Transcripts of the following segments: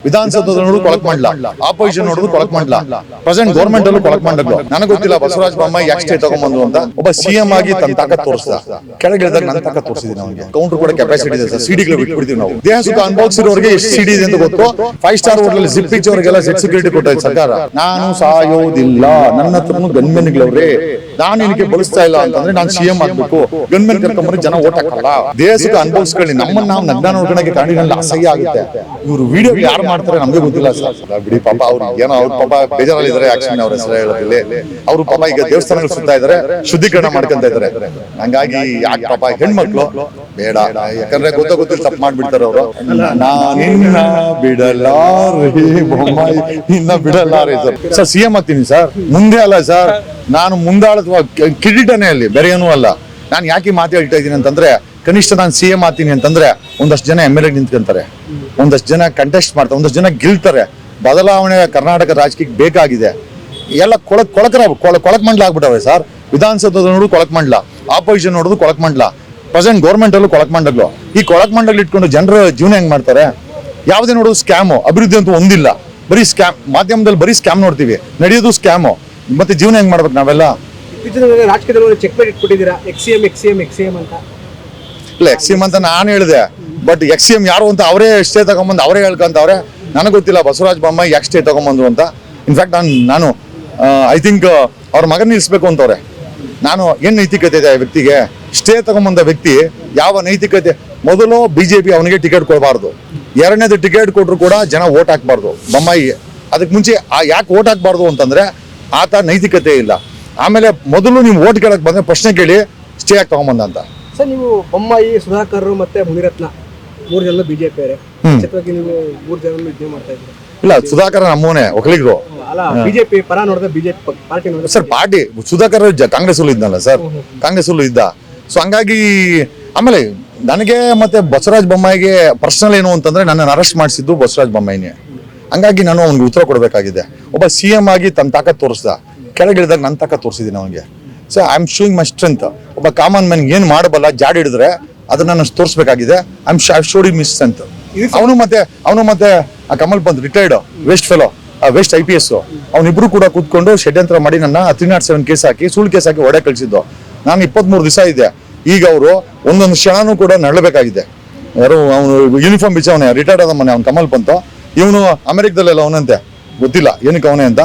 ವಿಧಾನಸೌಧದ ನೋಡು ಕೊಳಕ್ ಮಾಡ್ಲ, ಆಪೋಸಿಷನ್ ನೋಡುದು ಕೊಳಕ್ ಮಾಡ್ಲ, ಪ್ರೆಸೆಂಟ್ ಗೌರ್ಮೆಂಟ್ ಅಲ್ಲೂ ಕೊಳಕ್ ಮಾಡಲು. ನನಗೆ ಗೊತ್ತಿಲ್ಲ ಬಸವರಾಜ ಬೊಮ್ಮಾಯಿ ಯಾಕೆ ಸ್ಟೇ ತಗೊಂಡ್ಬಂದು ಅಂತ. ಒಬ್ಬ ಸಿಎಂ ಆಗಿ ತನ್ನ ತಾಕತ್ ತೋರಿಸ್ದ, ಕೆಳಗಿಳಿದಾಗ ನನ್ನ ತಾಕತ್ ತೋರಿಸಿದೀನಿ. ಅವನಿಗೆ ಕೌಂಟರ್ ಕೂಡ ಕೆಪಾಸಿಟಿ ಇದೆ ಸರ್. ಸಿಡಿಗಳು ಬಿಟ್ಬಿಡ್ತೀವಿ ನಾವು. ದೇಹ ಸುಖ ಅನುಭವಿಸಿರೋರಿಗೆ ಎಷ್ಟು ಸಿಡಿ ಇದೆ ಅಂತ ಗೊತ್ತು. 5 ಸ್ಟಾರ್ ಹೋಟೆಲ್ ಜಿಪ್ ಪಿಚ್ ಅವರಿಗೆಲ್ಲ ಸೆಟ್ ಸೆಕ್ಯೂರಿಟಿ ಕೊಟ್ಟಿದೆ ಸರ್ಕಾರ. ನಾನು ಸಾಯೋದಿಲ್ಲ, ನನ್ನ ಹತ್ರನು ಗನ್ಮೆನ್ಗಳವ್ರೆ, ನಾನು ಇದಕ್ಕೆ ಬಳಸ್ತಾ ಇಲ್ಲ ಅಂತಂದ್ರೆ ನಾನು ಸಿಎಂ ಆಗ್ಬೇಕು. ಗನ್ಮೆನ್ ಕರ್ಕೊಂಡ್ಬಂದ್ರೆ ಜನ ಓಟ್ ಹಾಕಲ್ಲ. ದೇಹ ಸುಖ ಅನುಭವಿಸ್ಕೊಳ್ಳಿ. ನಮ್ಮನ್ನ ನಾವು ನಗ್ನ ನೋಡ್ಕೊಳಕ್ಕೆ ಕಾಣಿನಲ್ಲಿ ಅಸಹ್ಯ ಆಗುತ್ತೆ. ಇವ್ರು ವಿಡಿಯೋ ಯಾರು ಮಾಡ್ತಾರೆ ನಮ್ಗೆ ಗೊತ್ತಿಲ್ಲ ಸರ್. ಬಿಡಿ ಪಾಪ ಅವ್ರು ಏನೋ ಅವ್ರ ಪಾಪ ಬೇಜಾರಲ್ಲಿದ್ದಾರೆ. ಆಕ್ಷನ್ ಅವ್ರ ಹೆಸರು ಹೇಳೋದ್ರಲ್ಲಿ ಅವ್ರು ಪಾಪ ಈಗ ದೇವಸ್ಥಾನಗಳು ಸುತ್ತಾ ಇದಾರೆ, ಶುದ್ಧೀಕರಣ ಮಾಡ್ಕೊಂತ ಇದಾರೆ. ಹಂಗಾಗಿ ಯಾಕೆ ಪಾಪ ಹೆಣ್ಮಕ್ಳು ಬೇಡ, ಯಾಕಂದ್ರೆ ಗೊತ್ತಿಲ್ಲ ತಪ್ಪು ಮಾಡ್ಬಿಡ್ತಾರೆ ಅವರು. ನಾನಿನ್ನ ಬಿಡಲಾರೆ ಬೊಮ್ಮಾಯಿ, ಇನ್ನ ಬಿಡಲಾರೆ ಸರ್. ಸಿಎಂ ಆಗ್ತೀನಿ ಸರ್, ಮುಂದೆ ಅಲ್ಲ ಸರ್. ನಾನು ಮುಂದಾಳತ್ವ ಕಿರೀಟನೇ ಅಲ್ಲಿ, ಬೇರೆ ಏನೂ ಅಲ್ಲ. ನಾನು ಯಾಕೆ ಮಾತು ಹೇಳ್ತಾ ಇದ್ದೀನಿ ಅಂತಂದ್ರೆ, ಕನಿಷ್ಠ ನಾನು ಸಿಎಂ ಆಗ್ತೀನಿ ಅಂತಂದ್ರೆ ಒಂದಷ್ಟು ಜನ MLA ನಿಂತ್ಕೊಂತಾರೆ, ಒಂದಷ್ಟು ಜನ ಕಂಟೆಸ್ಟ್ ಮಾಡ್ತಾರೆ, ಒಂದಷ್ಟು ಜನ ಗೆಲ್ತಾರೆ. ಬದಲಾವಣೆ ಕರ್ನಾಟಕ ರಾಜಕೀಯಕ್ಕೆ ಬೇಕಾಗಿದೆ. ಎಲ್ಲ ಕೊಳಕ್ ಮಂಡಲ ಆಗ್ಬಿಟ್ಟವೆ ಸರ್. ವಿಧಾನಸೌಧದ ನೋಡು ಕೊಳಕ್ ಮಂಡಲ, ಆಪೋಸಿಷನ್ ನೋಡುದು ಕೊಳಕ್ ಮಂಡಲ, ಪ್ರೆಸೆಂಟ್ ಗೌರ್ಮೆಂಟ್ ಅಲ್ಲೂ ಕೊಳಕ್ ಮಂಡಗಳು. ಈ ಕೊಳಕ್ ಮಂಡಲ್ ಇಟ್ಕೊಂಡು ಜನರ ಜೀವನ ಹೆಂಗ್ ಮಾಡ್ತಾರೆ? ಯಾವುದೇ ನೋಡೋದು ಸ್ಕ್ಯಾಮು, ಅಭಿವೃದ್ಧಿ ಅಂತೂ ಒಂದಿಲ್ಲ. ಬರೀ ಸ್ಕ್ಯಾಮ್, ಮಾಧ್ಯಮದಲ್ಲಿ ಬರೀ ಸ್ಕ್ಯಾಮ್ ನೋಡ್ತೀವಿ, ನಡೆಯೋದು ಸ್ಕ್ಯಾಮು. ಮತ್ತೆ ಜೀವನ ಹೆಂಗ್ ಮಾಡ್ಬೇಕು ನಾವೆಲ್ಲ? ರಾಜಕೀಯದಲ್ಲಿ ಚೆಕ್ ಬೇಟ್ ಇಟ್ಬಿಟ್ಟಿದ್ದೀರಾ, ಎಕ್ಸಿಎಂ ಅಂತ. ಇಲ್ಲ, ಎಕ್ಸಿಎಂ ಅಂತ ನಾನು ಹೇಳಿದೆ, ಬಟ್ ಎಕ್ಸಿಎಂ ಯಾರು ಅಂತ ಅವರೇ ಸ್ಟೇ ತಗೊಂಬಂದು ಅವರೇ ಹೇಳ್ಕೊಂತವ್ರೆ. ನನಗೆ ಗೊತ್ತಿಲ್ಲ ಬಸವರಾಜ ಬೊಮ್ಮಾಯಿ ಯಾಕೆ ಸ್ಟೇ ತಗೊಂಬಂದ್ರು ಅಂತ. ಇನ್ಫ್ಯಾಕ್ಟ್ ನಾನು ಐ ಥಿಂಕ್ ಅವ್ರ ಮಗನ ನಿಲ್ಲಿಸ್ಬೇಕು ಅಂತವ್ರೆ. ನಾನು ಏನ್ ನೈತಿಕತೆ ಇದೆ ಆ ವ್ಯಕ್ತಿಗೆ? ಸ್ಟೇ ತಗೊಂಬಂದ ವ್ಯಕ್ತಿ ಯಾವ ನೈತಿಕತೆ? ಮೊದಲು ಬಿಜೆಪಿ ಅವನಿಗೆ ಟಿಕೆಟ್ ಕೊಡಬಾರ್ದು, ಎರಡನೇದು ಟಿಕೆಟ್ ಕೊಟ್ಟರು ಕೂಡ ಜನ ಓಟ್ ಹಾಕ್ಬಾರ್ದು ಬೊಮ್ಮಾಯಿಗೆ. ಅದಕ್ಕೆ ಮುಂಚೆ ಯಾಕೆ ಓಟ್ ಹಾಕ್ಬಾರ್ದು ಅಂತಂದ್ರೆ ಆತ ನೈತಿಕತೆ ಇಲ್ಲ. ಆಮೇಲೆ ಮೊದಲು ನೀವು ಓಟ್ ಕೇಳಕ್ ಬಂದ್ರೆ ಪ್ರಶ್ನೆ ಕೇಳಿ ಸ್ಟೇ ಯಾಕೆ ತಗೊಂಬಂದ ಅಂತ. ಸರ್, ನೀವು ಬೊಮ್ಮಾಯಿ, ಸುಧಾಕರ್ ಮತ್ತೆ ಮುನಿರತ್ನ 3 ಜನ ಬಿಜೆಪಿ ಅವರೇ, ನೀವು 3 ಜನ ಇದ್ದೇ ಮಾಡ್ತಾ ಇದ್ದೀರಾ? ಇಲ್ಲ, ಸುಧಾಕರ್ ನಮ್ಮವನೇ ಒಕ್ಕಲಿಗರು. ಅಲ್ಲ, ಬಿಜೆಪಿ ಪರ ನೋಡಿದ್ರೆ ಬಿಜೆಪಿ ಪಾರ್ಟಿ ನೋಡಿದ್ರೆ ಸರ್ ಪಾರ್ಟಿ. ಸುಧಾಕರ್ ಕಾಂಗ್ರೆಸ್ ಅಲ್ಲೂ ಇದ್ನಲ್ಲ ಸರ್, ಕಾಂಗ್ರೆಸ್ ಅಲ್ಲೂ ಇದ್ದ. ಸೊ ಹಂಗಾಗಿ ಆಮೇಲೆ ನನಗೆ ಮತ್ತೆ ಬಸವರಾಜ ಬೊಮ್ಮಾಯಿಗೆ ಪರ್ಸನಲ್ ಏನು ಅಂತಂದ್ರೆ ನನ್ನನ್ನು ಅರೆಸ್ಟ್ ಮಾಡಿಸಿದ್ದು ಬಸವರಾಜ ಬೊಮ್ಮಾಯಿನೇ. ಹಂಗಾಗಿ ನಾನು ಅವ್ನಿಗೆ ಉತ್ತರ ಕೊಡಬೇಕಾಗಿದೆ. ಒಬ್ಬ ಸಿಎಂ ಆಗಿ ತನ್ನ ತಾಕತ್ ತೋರಿಸ್ದ, ಕೆಳಗಿಳಿದಾಗ ನನ್ನ ತಾಕತ್ ತೋರಿಸಿದ್ದೀನಿ ಅವನಿಗೆ. So I am showing my strength. ಒಬ್ಬ ಕಾಮನ್ ಮ್ಯಾನ್ ಏನು ಮಾಡಬಲ್ಲ, ಜಾಡಿ ಹಿಡಿದ್ರೆ ಅದನ್ನ ನಾನು ತೋರಿಸ್ಬೇಕಾಗಿದೆ. I showed my strength. ಅವನು ಮತ್ತೆ ಆ Kamal Pant retired waste fellow, waste IPS, ಅವನಿಬ್ರು ಕೂಡ ಕೂತ್ಕೊಂಡು ಷಡ್ಯಂತ್ರ ಮಾಡಿ ನನ್ನ 307 ಕೇಸ್ ಹಾಕಿ, ಸುಳ್ಳು ಕೇಸ್ ಹಾಕಿ ಹೊಡೆ ಕಳಿಸಿದ್ದು. ನಾನು 23 ದಿವಸ ಇದೆ. ಈಗ ಅವರು ಒಂದೊಂದು ಕ್ಷಣನೂ ಕೂಡ ನಡಬೇಕಾಗಿದೆ. ಯಾರು ಅವನು ಯೂನಿಫಾರ್ಮ್ ಬಿಚ್ಚವನೇ, ರಿಟೈರ್ಡ್ ಆದ ಮನೆ ಅವ್ನು ಕಮಲ್ ಪಂತ್. ಇವನು ಅಮೆರಿಕದಲ್ಲೆಲ್ಲ ಅವನಂತೆ, ಗೊತ್ತಿಲ್ಲ ಏನಕ್ಕೆ ಅವನೇ ಅಂತ.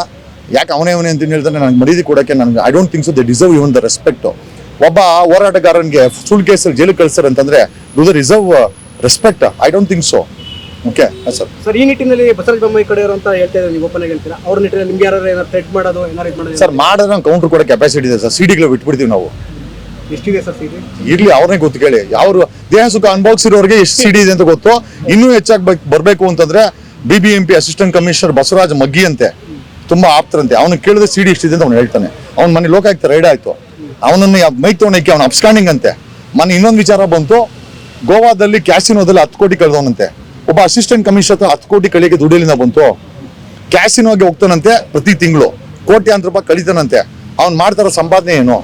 ಯಾಕೆ ಅವನೇ ಅಂತ ಹೇಳ್ತಾನೆ ನನಗೆ ಮರ್ಯಾದೆ ಕೊಡೋಕ್ಕೆ ನನಗೆ I don't think so they deserve even the respect. ಒಬ್ಬ ಹೋರಾಟಗಾರನಿಗೆ ಸುಳ್ಳು ಕೇಸಲ್ಲಿ ಜೈಲಿಗೆ ಕಳಿಸ್ತಾರೆ ಅಂತಂದ್ರೆ do the reserve respect? I don't think so. Okay sir, ಈ ನಿಟ್ಟಿನಲ್ಲಿ ಬಸವರಾಜ ಬೊಮ್ಮಾಯಿ ಕಡೆ ಅಂತ ಹೇಳ್ತಾ ಇದ್ದಾರೆ, ನೀವು ಓಪನ್ ಆಗಿ ಹೇಳ್ತೀರಾ? ಅವ್ರ ನಿಟ್ಟಿನಲ್ಲಿ ನಿಮ್ಗೆ ಯಾರು ಏನಾರು ಥ್ರೆಟ್ ಮಾಡೋದು, ಏನಾರು ಇದು ಮಾಡೋದು? ಸರ್ ಮಾಡಿದ್ರೆ ಕೌಂಟರ್ ಕೊಡೋ ಕೆಪಾಸಿಟಿ ಇದೆ ಸರ್. ಸಿಡಿಗಳು ಬಿಟ್ಬಿಡ್ತೀವಿ ನಾವು. ಎಷ್ಟಿದೆ ಸರ್ ಸಿಡಿ? ಇರ್ಲಿ, ಅವ್ರನ್ನೇ ಗೊತ್ತು ಕೇಳಿ. ಯಾರು ದೇಹ ಸುಖ ಅನುಭವಿಸಿರೋರಿಗೆ ಎಷ್ಟು ಸಿಡಿ ಇದೆ ಅಂತ ಗೊತ್ತು. ಇನ್ನೂ ಹೆಚ್ಚಾಗಿ ಬರ್ಬೇಕು ಅಂತಂದ್ರೆ BBMP ಅಸಿಸ್ಟೆಂಟ್ ಕಮಿಷನರ್ ಬಸವರಾಜ ಮಗ್ಗಿ ಅಂತೆ, ತುಂಬಾ ಆಪ್ತರಂತೆ. ಅವನು ಕೇಳಿದ್ರೆ ಸಿಡಿ ಎಷ್ಟಿದೆ ಅಂತ ಅವ್ನು ಹೇಳ್ತಾನೆ. ಅವ್ನ ಮನೆ ಲೋಕಾಯುಕ್ತ ರೈಡ್ ಆಯ್ತು, ಅವನನ್ನು ಮೈಕ್ ತಗೊಂಡಕ್ಕೆ ಅವ್ನು ಅಬ್ಸ್ಕಾಂಡಿಂಗ್ ಅಂತೆ. ಮೊನ್ನೆ ಇನ್ನೊಂದು ವಿಚಾರ ಬಂತು, ಗೋವಾದಲ್ಲಿ ಕ್ಯಾಸಿನೋದಲ್ಲಿ 10 ಕೋಟಿ ಕಳೆದವನಂತೆ. ಒಬ್ಬ ಅಸಿಸ್ಟೆಂಟ್ ಕಮಿಷನರ್ 10 ಕೋಟಿ ಕಳಿಯಕ್ಕೆ ದುಡ್ಡಿಲಿಂದ ಬಂತು. ಕ್ಯಾಸಿನೋಗೆ ಹೋಗ್ತಾನಂತೆ, ಪ್ರತಿ ತಿಂಗಳು ಕೋಟ್ಯಾಂತರ ರೂಪಾಯಿ ಕಳೀತಾನಂತೆ. ಅವ್ನು ಮಾಡ್ತಾರೋ ಸಂಪಾದನೆ ಏನು?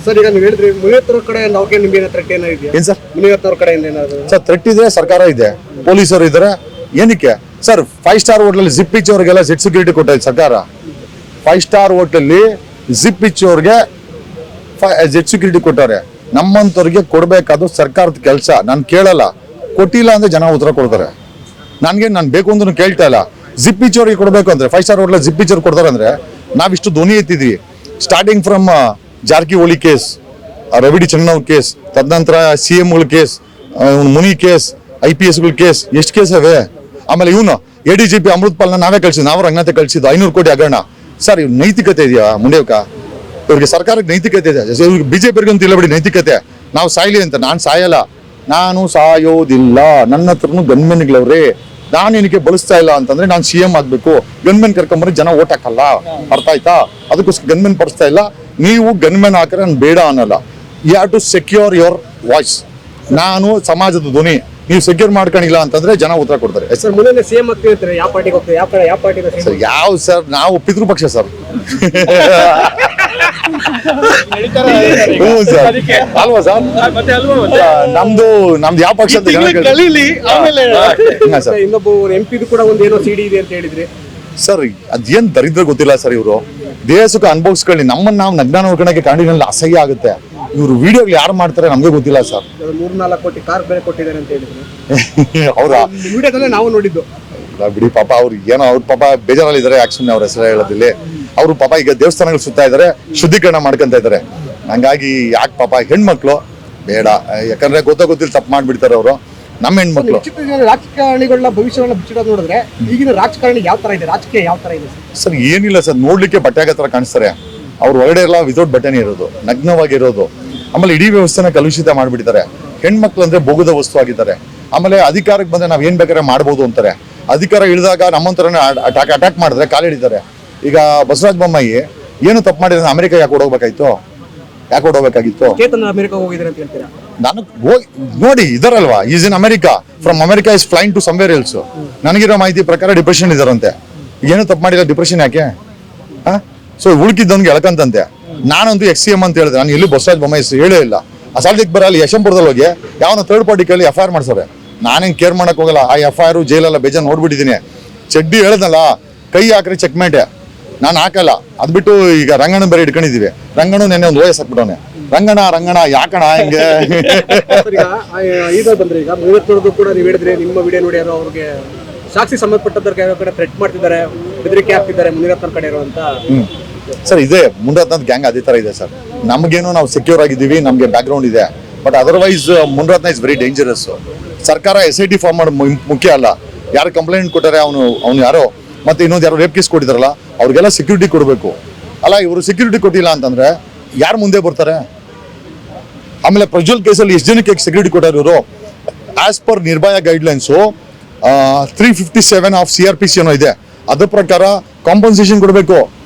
ಸರ್, ಈಗ ನೀವು ಹೇಳಿದ್ರಿ ಮುನಿರತ್ನವ್ರ ಕಡೆ ಅವ್ರಿಗೆ ನಿಮ್ಗೆ ಥ್ರೆಟ್ ಏನಾಗಿದೆಯಾ? ಏನ್ ಸರ್? ಮುನಿರತ್ನವ್ರ ಕಡೆಯಿಂದ ಏನಾದ್ರು ಸರ್ ಥ್ರೆಟ್ ಇದೆ, ಸರ್ಕಾರ ಇದೆ, ಪೊಲೀಸರು ಇದ್ದಾರೆ. ಏನಕ್ಕೆ sir? 5 star hotel zip pitch ಅವ್ರಿಗೆಲ್ಲ ಸೆಟ್ ಸೆಕ್ಯೂರಿಟಿ ಕೊಟ್ಟಿದೆ ಸರ್ಕಾರ. 5 ಸ್ಟಾರ್ ಹೋಟೆಲ್ಲಿ ಜಿಪ್ ಪಿಚ್ ಅವ್ರಿಗೆ ಜೆಟ್ ಸೆಕ್ಯೂರಿಟಿ ಕೊಟ್ಟವ್ರೆ. ನಮ್ಮಂತವ್ರಿಗೆ ಕೊಡ್ಬೇಕಾದ್ರು ಸರ್ಕಾರದ ಕೆಲಸ. ನಾನು ಕೇಳಲ್ಲ, ಕೊಟ್ಟಿಲ್ಲ ಅಂದ್ರೆ ಜನ ಉತ್ತರ ಕೊಡ್ತಾರೆ. ನಾನು ಬೇಕು ಅಂತ ಕೇಳ್ತಾ ಇಲ್ಲ. ಜಿಪ್ ಪಿಚ್ ಅವ್ರಿಗೆ ಕೊಡ್ಬೇಕು ಅಂದ್ರೆ 5 ಸ್ಟಾರ್ ಹೋಟೆಲ್ ಜಿಪ್ ಪಿಚ್ ಅವ್ರು ಕೊಡ್ತಾರೆ ಅಂದ್ರೆ ನಾವಿಷ್ಟು ಧ್ವನಿ ಎತ್ತಿದ್ವಿ. Starting from Jarkiholi case, Ravi D Channannavar case, ತದನಂತರ CMಗಳ ಕೇಸ್, ಮುನಿ ಕೇಸ್, IPSಗಳ ಕೇಸ್, ಎಷ್ಟು ಕೇಸ್ ಅವೆ. ಆಮೇಲೆ ಇವನು ADGP ಅಮೃತ್ಪಾಲ್ನ ನಾವೇ ಕಳ್ಸಿದ್ದು, ನಾವು ರಂಗನಾಥೆ ಕಳ್ಸಿದ್ದು 500 ಕೋಟಿ ಹಗರಣ. ಸರ್, ಇವ್ ನೈತಿಕತೆ ಇದೆಯಾ ಮುಂಡೇವ್ಕ? ಇವ್ರಿಗೆ ಸರ್ಕಾರಕ್ಕೆ ನೈತಿಕತೆ ಇದೆ, ಇವ್ರಿಗೆ BJP ಅಂತ ಇಲ್ಲ ಬಿಡಿ ನೈತಿಕತೆ. ನಾವು ಸಾಯ್ಲಿ ಅಂತ. ನಾನು ಸಾಯಲ್ಲ, ನಾನು ಸಾಯೋದಿಲ್ಲ, ನನ್ನ ಹತ್ರನು ಗನ್ಮೆನ್ಗಳವ್ರೆ, ನಾನು ಏನಕ್ಕೆ ಬಳಸ್ತಾ ಇಲ್ಲ ಅಂತಂದ್ರೆ ನಾನು CM ಆಗ್ಬೇಕು. ಗನ್ಮೆನ್ ಕರ್ಕೊಂಬರಿ ಜನ ಓಟ್ ಹಾಕಲ್ಲ, ಅರ್ಥ ಆಯ್ತಾ? ಅದಕ್ಕೋಸ್ಕರ ಗನ್ಮೆನ್ ಪಡಿಸ್ತಾ ಇಲ್ಲ. ನೀವು ಗನ್ಮೆನ್ ಹಾಕಿದ್ರೆ ನಾನು ಬೇಡ ಅನ್ನಲ್ಲ. You have to secure your voice. ನಾನು ಸಮಾಜದ ಧ್ವನಿ. ನೀವು ಸೆಕ್ಯೂರ್ ಮಾಡ್ಕೊಂಡಿಲ್ಲ ಅಂತಂದ್ರೆ ಜನ ಉತ್ತರ ಕೊಡ್ತಾರೆ. ಸರ್, ಮುಂದೆ CM ಆಗ್ತಿರ್ತಾರೆ, ಯಾವ ಪಾರ್ಟಿಗೆ ಹೋಗ್ತಾರೆ? ಯಾವ ಪಾರ್ಟಿ? ಸರ್, ಯಾವ ಸರ್, ನಾವು ಪಿತೃಪಕ್ಷ ಸರ್. ಹ್ಞೂ ಸರ್ ಅಲ್ವಾ ಸರ್ ನಮ್ದು ಯಾವ ಪಕ್ಷ ಅಂತ ಜನ ಕೇಳ್ತಾರೆ. ಸರ್ ಇನ್ನೊಬ್ಬ MP ಕೂಡ ಒಂದು ಏನೋ CD ಇದೆ ಅಂತ ಹೇಳಿದ್ರಿ ಸರ್ ಅದೇನ್ ದರಿದ್ರ ಗೊತ್ತಿಲ್ಲ ಸರ್. ಇವರು ದೇಹ ಸುಖ ಅನುಭವಿಸ್ಕೊಳ್ಳಿ, ನಮ್ಮನ್ನ ನಾವು ನಗ್ನ ನೋಡ್ಕೊಳಕ್ಕೆ ಕಾಂಡಿನಲ್ಲಿ ಅಸಹ್ಯ ಆಗುತ್ತೆ. ಇವ್ರು ವಿಡಿಯೋಗಳು ಯಾರು ಮಾಡ್ತಾರೆ ನಮ್ಗೆ ಗೊತ್ತಿಲ್ಲ ಸರ್. 3-4 ಕೋಟಿ ಕಾರ್ ಬೆಲೆ ಕೊಟ್ಟಿದ್ದಾರೆ ಅಂತ ಹೇಳಿದ್ರು. ಹೌದಾ? ವಿಡಿಯೋದಲ್ಲೇ ನಾವು ನೋಡಿದ್ದು. ಬಿಡಿ ಪಾಪ ಅವ್ರು ಏನೋ ಅವ್ರ ಪಾಪ ಬೇಜಾರಲ್ಲಿ ಇದಾರೆ. ಆಕ್ಚುಲಿ ಅವ್ರ ಹೆಸರು ಹೇಳೋದಿಲ್ಲಿ. ಅವ್ರು ಪಾಪ ಈಗ ದೇವಸ್ಥಾನಗಳು ಸುತ್ತಾ ಇದಾರೆ, ಶುದ್ಧೀಕರಣ ಮಾಡ್ಕೊಂತ ಇದಾರೆ. ಹಂಗಾಗಿ ಯಾಕೆ ಪಾಪ ಹೆಣ್ಮಕ್ಳು ಬೇಡ, ಯಾಕಂದ್ರೆ ಗೊತ್ತಿಲ್ಲ ತಪ್ಪು ಮಾಡ್ಬಿಡ್ತಾರೆ ಅವರು. ನಮ್ಮ ಹೆಣ್ಮಕ್ಳು ರಾಜಕಾರಣಿಗಳ ಭವಿಷ್ಯವನ್ನ ಬಿಚ್ಚಿಡೋದು ನೋಡಿದ್ರೆ ಈಗಿನ ರಾಜಕಾರಣಿ ಯಾವ ತರ ಇದೆ, ರಾಜಕೀಯ ಯಾವ ತರ ಇದೆ ಸರ್? ಏನಿಲ್ಲ ಸರ್, ನೋಡ್ಲಿಕ್ಕೆ ಬಟ್ಟೆ ಆಗೋ ತರ ಕಾಣಿಸ್ತಾರೆ. ಅವ್ರು ಹೊರಗಡೆ ಎಲ್ಲ ವಿತೌಟ್ ಬಟ್ಟೆನೇ ಇರೋದು, ನಗ್ನವಾಗಿರೋದು. ಆಮೇಲೆ ಇಡೀ ವ್ಯವಸ್ಥೆನ ಕಲುಷಿತ ಮಾಡ್ಬಿಡ್ತಾರೆ. ಹೆಣ್ಮಕ್ಳು ಅಂದ್ರೆ ಬೋಗದ ವಸ್ತು ಆಗಿದ್ದಾರೆ. ಆಮೇಲೆ ಅಧಿಕಾರಕ್ಕೆ ಬಂದ್ರೆ ನಾವ್ ಏನ್ ಬೇಕಾದ್ರೆ ಮಾಡ್ಬೋದು ಅಂತಾರೆ. ಅಧಿಕಾರ ಇಳಿದಾಗ ನಮ್ಮಂತರನೇ ಅಟ್ಯಾಕ್ ಮಾಡಿದ್ರೆ ಕಾಲು ಹಿಡಿತಾರೆ. ಈಗ ಬಸವರಾಜ ಬೊಮ್ಮಾಯಿ ಏನು ತಪ್ಪು ಮಾಡಿದ್ರೆ ಅಮೆರಿಕ ಯಾಕೆ ಓಡೋಗ್ಬೇಕಾಗಿತ್ತು? ಚೇತನ್ ಅಮೆರಿಕ ಹೋಗಿದ್ದಾರೆ ಅಂತ ಹೇಳ್ತೀರಾ? ನಾನು ನೋಡಿ ಇದಾರಲ್ವಾ, is in America, from America is flying to somewhere else. ನನಗಿರೋ ಮಾಹಿತಿ ಪ್ರಕಾರ ಡಿಪ್ರೆಷನ್ ಇದಾರಂತೆ. ಏನು ತಪ್ಪು ಮಾಡಿಲ್ಲ, ಡಿಪ್ರೆಷನ್ ಯಾಕೆ? ಸೊ ಉಳ್ಕಿದ್ದವನ್ಗೆ ಎಳ್ಕಂತಂತೆ. ನಾನಂತೂ XCM ಅಂತ ಹೇಳಿದೆ, ನಾನು ಎಲ್ಲಿ ಬಸವರಾಜ ಬೊಮ್ಮಾಯಿ ಹೇಳೇ ಇಲ್ಲ. ಅಸಾಲ್ದಿಕ್ ಬರಲಿ ಯಶಂಪುರದಲ್ಲಿ ಹೋಗಿ ಯಾವನ ಥರ್ಡ್ ಪಾರ್ಟಿ ಕೇಳಿ FIR ಮಾಡ್ಸೋರೆ. ನಾನೇನ್ ಕೇರ್ ಮಾಡಕ್ ಹೋಗಲ್ಲ. ಆ FIR ಜೈಲೆಲ್ಲ ಬೇಜಾನ್ ನೋಡ್ಬಿಟ್ಟಿದ್ದೀನಿ. ಚಡ್ಡಿ ಹೇಳ್ದಲ್ಲ, ಕೈ ಹಾಕ್ರಿ ಚೆಕ್ಮೇಟೆ, ನಾನು ಹಾಕಲ್ಲ. ಅದ್ಬಿಟ್ಟು ಈಗ ರಂಗಣ್ಣ ಬೇರೆ ಇಟ್ಕೊಂಡಿದೀವಿ. ರಂಗಣ್ಣ ನೆನ್ನೆ ಒಂದು OS ಹಾಕ್ಬಿಟ್ಟವನೆ. ರಂಗಣ್ಣ ಯಾಕಣ ಹಿಂಗೆ ಈಗ ಬಂದ್ರೆ ಈಗ ಮುನಿರತ್ನವ್ರದ್ದು ಕೂಡ ನೀವು ಹೇಳಿದ್ರೆ ನಿಮ್ಮ ವಿಡಿಯೋ ನೋಡಿ ಯಾರೋ ಅವ್ರಿಗೆ ಸಾಕ್ಷಿ ಸಂಬಂಧಪಟ್ಟವ್ರಿಗೆ ಯಾರೋ ಕಡೆ ಥ್ರೆಟ್ ಮಾಡ್ತಿದ್ದಾರೆ, ಬೆದರಿಕೆ ಹಾಕ್ತಿದ್ದಾರೆ ಮುನಿರತ್ನ ಕಡೆ ಇರುವಂತ. ಸರ್ ಇದೆ ಮುನಿರತ್ನದ ಗ್ಯಾಂಗ್ ಅದೇ ತರ ಇದೆ ಸರ್. ನಮಗೇನು ನಾವು ಸೆಕ್ಯೂರ್ ಆಗಿದ್ದೀವಿ, ನಮಗೆ ಬ್ಯಾಕ್ ಗ್ರೌಂಡ್ ಇದೆ. But otherwise Munirathna is very dangerous. ಸರ್ಕಾರ SIT ಫಾರ್ಮ್ ಮಾಡೋದು ಮುಖ್ಯ ಅಲ್ಲ. ಯಾರು ಕಂಪ್ಲೇಂಟ್ ಕೊಟ್ಟಾರೆ ಅವನು ಯಾರೋ, ಮತ್ತೆ ಇನ್ನೊಂದು ಯಾರೋ ರೇಪ್ ಕೇಸ್ ಕೊಟ್ಟಿದಾರಲ್ಲ ಅವ್ರಿಗೆಲ್ಲ ಸೆಕ್ಯೂರಿಟಿ ಕೊಡಬೇಕು ಅಲ್ಲ. ಇವರು ಸೆಕ್ಯೂರಿಟಿ ಕೊಟ್ಟಿಲ್ಲ ಅಂತಂದ್ರೆ ಯಾರು ಮುಂದೆ ಬರ್ತಾರೆ? ಆಮೇಲೆ ಪ್ರಜ್ವಲ್ ಕೇಸಲ್ಲಿ ಎಷ್ಟು ಜನಕ್ಕೆ ಸೆಕ್ಯೂರಿಟಿ ಕೊಟ್ಟಾರೆ ಇವರು? As per Nirbhaya guidelines 357 of CRPC ಏನೋ ಇದೆ, ಅದ್ರ ಪ್ರಕಾರ ಕಾಂಪನ್ಸೇಷನ್ ಕೊಡಬೇಕು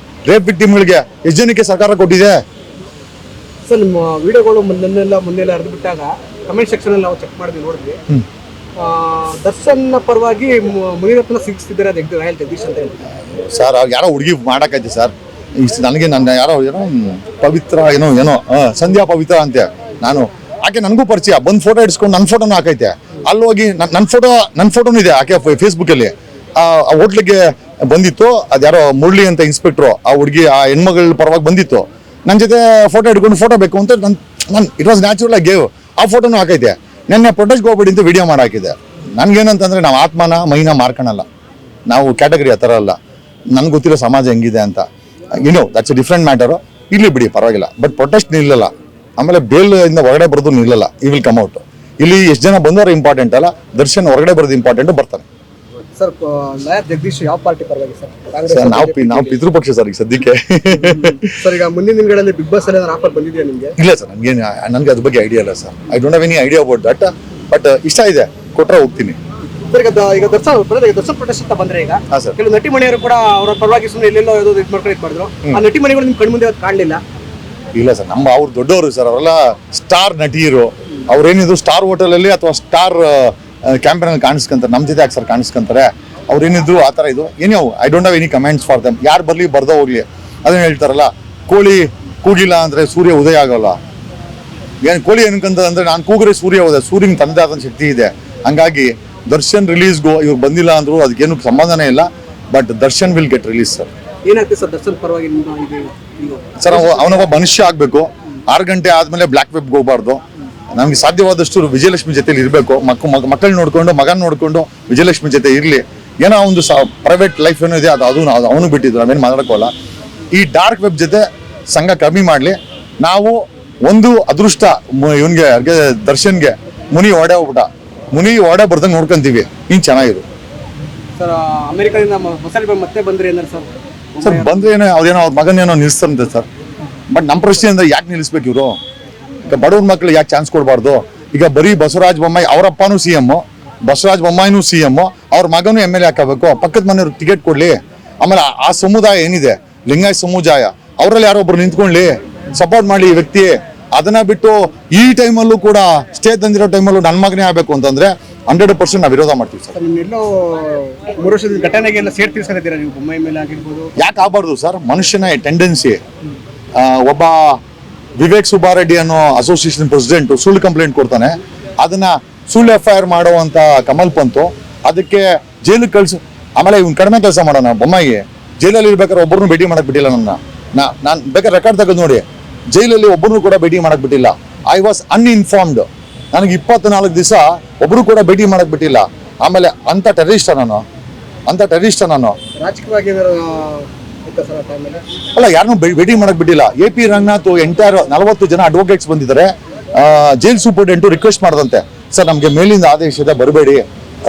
ರೇಪ್ ವಿಕ್ಟಿಮ್ಗಳಿಗೆ. ಎಷ್ಟು ಜನಕ್ಕೆ ಸರ್ಕಾರ ಕೊಟ್ಟಿದೆ? ಸರ್ ನಿಮ್ಮ ವಿಡಿಯೋಗಳು ಮೊನ್ನೆಲ್ಲ ಹರಿದು ಬಿಟ್ಟಾಗ ಕಮೆಂಟ್ ಸೆಕ್ಷನ್ ಅಲ್ಲಿ ನಾವು ಚೆಕ್ ಮಾಡಿದ್ವಿ, ನೋಡಿದ್ವಿ. ದರ್ಶನ್ ಪರವಾಗಿ ಮುನಿರತ್ನ ಸಿಗಿಸ್ತಿದ್ದಾರೆ, ಅದು ರಾಯಲ್ ಜಗದೀಶ್ ಅಂತ ಹೇಳ್ತಾರೆ ಸರ್. ಯಾರೋ ಹುಡುಗಿ ಮಾಡಕೈತಿ ಸರ್. ನನಗೆ ನನ್ನ ಯಾರೋ ಪವಿತ್ರ ಸಂಧ್ಯಾ ಪವಿತ್ರ ಅಂತೆ. ನಾನು ಆಕೆ ನನಗೂ ಪರಿಚಯ, ಬಂದು ಫೋಟೋ ಇಡ್ಸ್ಕೊಂಡು ನನ್ನ ಫೋಟೋನು ಹಾಕೈತೆ. ಅಲ್ಲಿ ಹೋಗಿ ನನ್ನ ಫೋಟೋನು ಇದೆ ಆಕೆ ಫೇಸ್ಬುಕ್ಕಲ್ಲಿ. ಆ ಹೋಟ್ಲಿಗೆ ಬಂದಿತ್ತು, ಅದ್ಯಾರೋ ಮುರಳಿ ಅಂತ ಇನ್ಸ್ಪೆಕ್ಟ್ರು, ಆ ಹುಡುಗಿ ಆ ಹೆಣ್ಮಗಳ ಪರವಾಗಿ ಬಂದಿತ್ತು. ನನ್ನ ಜೊತೆ ಫೋಟೋ ಹಿಡ್ಕೊಂಡು ಫೋಟೋ ಬೇಕು ಅಂತ ನಾನು ಇಟ್ ವಾಸ್ ನ್ಯಾಚುರಲ್ ಆಗಿ ಗೇವ್. ಆ ಫೋಟೋನು ಹಾಕೈತೆ. ನೆನ್ನೆ ಪ್ರೊಟೆಸ್ಟ್ ಹೋಗ್ಬೇಡಿ ಅಂತ ವಿಡಿಯೋ ಮಾಡಾಕಿದೆ. ನನಗೇನಂತಂದ್ರೆ ನಾವು ಆತ್ಮನ ಮೈನ ಮಾರ್ಕೊಳಲ್ಲ, ನಾವು ಕ್ಯಾಟಗರಿ ಆ ಥರ ಅಲ್ಲ. ನನ್ಗೆ ಗೊತ್ತಿರೋ ಸಮಾಜ ಹೆಂಗಿದೆ ಅಂತ. That's A different matter. ಇಲ್ಲಿ ಬಿಡಿ ಪರವಾಗಿಲ್ಲ, ಬಟ್ ಪ್ರೊಟೆಸ್ಟ್ ನಿಲ್ಲಲ್ಲ. ಆಮೇಲೆ ಬೇಲ್ ಇಂದ ಹೊರಗಡೆ ಬರೋದು ನಿಲ್ಲಲ್ಲ. ಈ ವಿಲ್ ಕಮ್ ಔಟ್. ಇಲ್ಲಿ ಎಷ್ಟು ಜನ ಬಂದವರು ಇಂಪಾರ್ಟೆಂಟ್ ಅಲ್ಲ, ದರ್ಶನ್ ಹೊರಗಡೆ ಬರೋದು ಇಂಪಾರ್ಟೆಂಟ್, ಬರ್ತಾನೆ. ಸರ್ ಜಗದೀಶ್ ಯಾವ ಪಾರ್ಟಿ ಪರವಾಗಿ ಸರ್? ನಾವು ಪಿತೃಪಕ್ಷ ಸರ್ ಈಗ ಸದ್ಯಕ್ಕೆ. ಸರ್ ಈಗ ಮುಂದಿನ ದಿನಗಳಲ್ಲಿ ಬಿಗ್ ಬಾಸ್ ಅಲ್ಲಿ ಆಫರ್ ಬಂದಿದೆಯಾ ನಿಮಗೆ? ಇಲ್ಲ ಸರ್, ನನಗೆ ಅದ್ರ ಬಗ್ಗೆ ಐಡಿಯಾ ಇಲ್ಲ sir. I don't have any idea about that. But ಇಷ್ಟ ಇದೆ, ಕೊಟ್ರೆ ಹೋಗ್ತೀನಿ. ಸರ್ ಈಗ ದರ್ಶನ್ ಪ್ರೊಟೆಸ್ಟ್ ಅಂತ ಬಂದ್ರೆ ಈಗ ಕೆಲವು ನಟಿ ಮನೆಯವರು ಕೂಡ ಅವರ ಪರವಾಗಿ ಸುಮ್ಮನೆ ಎಲ್ಲೆಲ್ಲೋ ಇದು ಮಾಡಿದ್ರು. ಆ ನಟಿ ಮನೆಗಳು ನಿಮ್ ಕಣ್ಮುಂದೆ ಕಾಣಲಿಲ್ಲ? ಇಲ್ಲ ಸರ್, ಅವ್ರು ದೊಡ್ಡವರು ಸರ್. ಅವರೆಲ್ಲ ಸ್ಟಾರ್ ನಟಿಯರು. ಅವ್ರೇನಿದ್ರು ಸ್ಟಾರ್ ಹೋಟೆಲ್ ಅಲ್ಲಿ ಅಥವಾ ಸ್ಟಾರ್ ಕ್ಯಾಂಪೇನ್ ಅಲ್ಲಿ ಕಾಣಿಸ್ಕೊಂತಾರೆ. ನಮ್ಮ ಜೊತೆ ಯಾಕೆ ಸರ್ ಕಾಣಿಸ್ಕೊಂತಾರೆ? ಅವ್ರೇನಿದ್ರು ಆ ಥರ ಇದು ಏನೋ I don't have any comments for them. ಯಾರು ಬರಲಿ ಬರ್ದೋ ಹೋಗ್ಲಿ. ಅದನ್ನ ಹೇಳ್ತಾರಲ್ಲ, ಕೋಳಿ ಕೂಗಿಲ್ಲ ಅಂದ್ರೆ ಸೂರ್ಯ ಉದಯ ಆಗೋಲ್ಲ. ಏನು ಕೋಳಿ ಏನಕ್ಕಂತ ಅಂದ್ರೆ ನಾನು ಕೂಗ್ರೆ ಸೂರ್ಯ ಉದಯ. ಸೂರ್ಯನ ತನ್ನದೇ ಆದ ಶಕ್ತಿ ಇದೆ. ಹಂಗಾಗಿ ದರ್ಶನ್ ರಿಲೀಸ್ಗೂ ಇವ್ರು ಬಂದಿಲ್ಲ ಅಂದ್ರು ಅದಕ್ಕೇನು ಸಂಬಂಧನೇ ಇಲ್ಲ. But Darshan will get release sir. ಏನಾಗ್ತದೆ ಸರ್ ದರ್ಶನ್ ಪರವಾಗಿ ಸರ್? ಅವನೊಬ್ಬ ಮನುಷ್ಯ ಆಗಬೇಕು. 6 ಗಂಟೆ ಆದ್ಮೇಲೆ ಬ್ಲ್ಯಾಕ್ ವೆಬ್ಗೆ ಹೋಗ್ಬಾರ್ದು. ನಮ್ಗೆ ಸಾಧ್ಯವಾದಷ್ಟು ವಿಜಯಲಕ್ಷ್ಮಿ ಜೊತೆಲಿ ಇರಬೇಕು. ಮಕ್ಕಳು ನೋಡ್ಕೊಂಡು, ಮಗನ ನೋಡ್ಕೊಂಡು ವಿಜಯಲಕ್ಷ್ಮಿ ಜೊತೆ ಇರಲಿ. ಏನೋ ಒಂದು ಪ್ರೈವೇಟ್ ಲೈಫ್ ಏನೋ ಇದೆ, ಅದು ಅವನು ಬಿಟ್ಟಿದ್ದು, ನಾವೇನು ಮಾತಾಡ್ಕೋಲ್ಲ. ಈ ಡಾರ್ಕ್ ವೆಬ್ ಜೊತೆ ಸಂಘ ಕಮ್ಮಿ ಮಾಡಲಿ. ನಾವು ಒಂದು ಅದೃಷ್ಟ ಇವನ್ಗೆ ದರ್ಶನ್ಗೆ ಮುನಿ ಒಡೆ ಬರ್ದಂಗೆ ನೋಡ್ಕೊಂತೀವಿ. ನೀನು ಚೆನ್ನಾಗಿರು ಸರ್. ಅಮೆರಿಕದಿಂದ ಮಸಾಲೆ ಮತ್ತೆ ಬಂದ್ರೆ ಏನಾರು ಸರ್? ಬಂದ್ರೆ ಏನೋ ಅವ್ರೇನೋ ಅವ್ರ ಮಗನೇನೋ ನಿಲ್ಲಿಸ್ತಂತೆ ಸರ್. ಬಟ್ ನಮ್ಮ ಪ್ರಶ್ನೆ ಅಂದ್ರೆ ಯಾಕೆ ನಿಲ್ಲಿಸ್ಬೇಕು ಇವರು? ಈಗ ಬಡವ್ರ ಮಕ್ಳು ಯಾಕೆ ಚಾನ್ಸ್ ಕೊಡಬಾರ್ದು? ಈಗ ಬರೀ ಬಸವರಾಜ ಬೊಮ್ಮಾಯಿ, ಅವರಪ್ಪನೂ CM, ಬಸವರಾಜ ಬೊಮ್ಮಾಯಿನೂ CM, ಅವ್ರ ಮಗನೂ MLA ಹಾಕಬೇಕು. ಪಕ್ಕದ ಮನೆಯವ್ರು ಟಿಕೆಟ್ ಕೊಡ್ಲಿ. ಆಮೇಲೆ ಆ ಸಮುದಾಯ ಏನಿದೆ, ಲಿಂಗಾಯತ್ ಸಮುದಾಯ, ಅವರಲ್ಲಿ ಯಾರೋ ಒಬ್ರು ನಿಂತ್ಕೊಳ್ಳಿ, ಸಪೋರ್ಟ್ ಮಾಡಿ ಈ ವ್ಯಕ್ತಿ. ಅದನ್ನ ಬಿಟ್ಟು ಈ ಟೈಮಲ್ಲೂ ಕೂಡ ಸ್ಟೇಜ್ ತಂದಿರೋ ಟೈಮಲ್ಲೂ ನನ್ನ ಮಗನೇ ಆಗಬೇಕು ಅಂತಂದ್ರೆ 100% ನಾವು ವಿರೋಧ ಮಾಡ್ತೀವಿ ಸರ್. ಎಲ್ಲೋ 3 ವರ್ಷದ ಘಟನೆಗೆಲ್ಲ ಸೇರ್ ತೀರ್ಸ್ಕೊಂಡಿದ್ದೀರಾ ನೀವು ಬೊಮ್ಮಾಯಿ ಮೇಲೆ ಆಗಿರ್ಬೋದು? ಯಾಕೆ ಆಗಬಾರ್ದು ಸರ್? ಮನುಷ್ಯನ ಟೆಂಡೆನ್ಸಿ ಒಬ್ಬ ವಿವೇಕ್ ಸುಬ್ಬಾರೆಡ್ಡಿ ಅನ್ನೋ ಅಸೋಸಿಯೇಷನ್ ಪ್ರೆಸಿಡೆಂಟ್ ಸುಳ್ಳು ಕಂಪ್ಲೇಂಟ್ ಕೊಡ್ತಾನೆ. ಅದನ್ನ ಸುಳ್ಳು FIR ಮಾಡುವಂತ ಕಮಲ್ ಪಂತು ಅದಕ್ಕೆ ಜೈಲಿಗೆ ಕಳ್ಸಿ. ಆಮೇಲೆ ಇವ್ನು ಕಡಿಮೆ ಕೆಲಸ ಮಾಡೋಣ. ಬೊಮ್ಮಾಯಿ ಜೈಲಲ್ಲಿ ಇರ್ಬೇಕಾದ್ರೆ ಒಬ್ಬರನ್ನು ಭೇಟಿ ಮಾಡಕ್ ಬಿಟ್ಟಿಲ್ಲ ನಾನು ಬೇಕಾದ್ರೆ ರೆಕಾರ್ಡ್ ತೆಗೆದು ನೋಡಿ. ಜೈಲಲ್ಲಿ ಒಬ್ಬರನ್ನು ಕೂಡ ಭೇಟಿ ಮಾಡಕ್ ಬಿಟ್ಟಿಲ್ಲ. I was uninformed. ನನಗೆ 24 ದಿವಸ ಒಬ್ರು ಕೂಡ ಭೇಟಿ ಮಾಡಕ್ ಬಿಟ್ಟಿಲ್ಲ. ಆಮೇಲೆ ಅಂತ ಟೆರರಿಸ್ಟ್ ನಾನು ರಾಜಕೀಯವಾಗಿ ಅಲ್ಲ, ಯಾರನ್ನೂ ಭೇಟಿ ಮಾಡಕ್ ಬಿಟ್ಟಿಲ್ಲ. AP ರಂಗನಾಥ್ ಎಂಟೈರ್ 40 ಜನ ಅಡ್ವೊಕೇಟ್ಸ್ ಬಂದಿದ್ದಾರೆ. ಜೈಲ್ ಸೂಪರ್ಡೆಂಟು ರಿಕ್ವೆಸ್ಟ್ ಮಾಡದಂತೆ, ಸರ್ ನಮ್ಗೆ ಮೇಲಿಂದ ಆದೇಶ ಇದೆ ಬರಬೇಡಿ.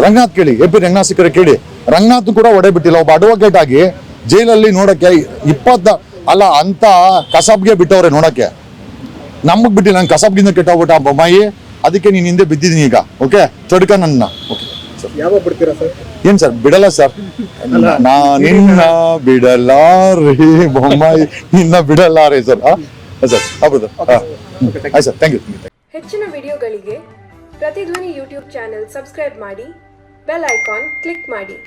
ರಂಗನಾಥ್ ಕೇಳಿ, AP ರಂಗನಾಥ್ ಸಿಕ್ಕರೆ ಕೇಳಿ. ರಂಗನಾಥ್ ಕೂಡ ಒಡೆ ಬಿಟ್ಟಿಲ್ಲ. ಒಬ್ಬ ಅಡ್ವೊಕೇಟ್ ಆಗಿ ಜೈಲಲ್ಲಿ ನೋಡಕ್ಕೆ ಅಂತ ಕಸಾಬ್ಗೆ ಬಿಟ್ಟವ್ರೆ ನೋಡಕ್ಕೆ. ನಮಗ್ ಬಿಟ್ಟಿಲ್ಲ. ನಂಗೆ ಕಸಾಬ್ಗಿಂತ ಕೆಟ್ಟೋಗ್ಬಿಟ್ಟ ಬೊಮ್ಮಾಯಿ. ಅದಕ್ಕೆ ನೀನ್ ಹಿಂದೆ ಬಿದ್ದಿದ್ದೀನಿ ಈಗ. ಓಕೆ, ಚಡ್ಕ ನನ್ನ. ಓಕೆ ಯಾವಾಗ ಬಿಡ್ತೀರಾ ಸರ್? ಏನ್ ಸರ್ ಬಿಡಲ್ಲ ಸರ್, ನಿನ್ನ ಬಿಡಲ್ಲ ರೀ ಬೊಮ್ಮಾಯಿ, ನಿನ್ನ ಬಿಡಲ್ಲ ರೀ ಸರ್. ಸರ್ ಹೌದು, ಆಯ್ತು ಸರ್, ಥ್ಯಾಂಕ್ ಯು. ಹೆಚ್ಚಿನ ವಿಡಿಯೋಗಳಿಗೆ ಪ್ರತಿಧ್ವನಿ ಯೂಟ್ಯೂಬ್ ಚಾನೆಲ್ ಸಬ್ಸ್ಕ್ರೈಬ್ ಮಾಡಿ, ಬೆಲ್ ಐಕಾನ್ ಕ್ಲಿಕ್ ಮಾಡಿ.